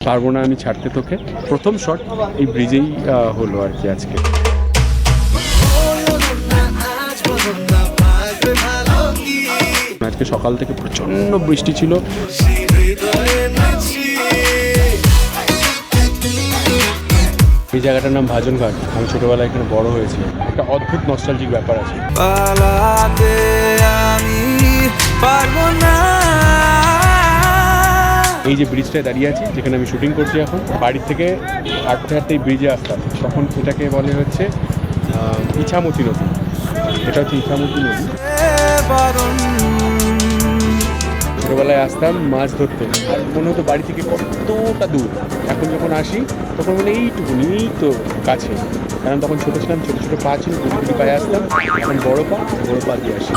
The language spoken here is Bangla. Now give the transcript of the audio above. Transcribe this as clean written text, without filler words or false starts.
পারবো না আমি ছাড়তে তোকে। প্রথম শট এই ব্রিজেই হলো আর কি আজকে। আজকে সকাল থেকে প্রচণ্ড বৃষ্টি ছিল। এই জায়গাটার নাম ভাজন ঘাট। আমি ছোটবেলায় এখানে বড় হয়েছি। একটা অদ্ভুত নস্টালজিক ব্যাপার আছে। এই যে ব্রিজটায় দাঁড়িয়ে আছি, যেখানে আমি শুটিং করছি এখন, বাড়ির থেকে হাঁটতে হাঁটতে এই ব্রিজে আসতাম। তখন এটাকে বলে হচ্ছে ইছামতি নদী। এটা হচ্ছে ইছামতি নদী। ছোটবেলায় আসতাম মাছ ধরতে, আর মনে হতো বাড়ি থেকে কতটা দূর। এখন যখন আসি তখন মনে এইটুকুনি, এই তো কাছে। কারণ তখন ছোটো ছিলাম, ছোটো ছোটো পা ছিল, গুটি গুটি পায়ে আসতাম। এখন বড় পা দিয়ে আসি।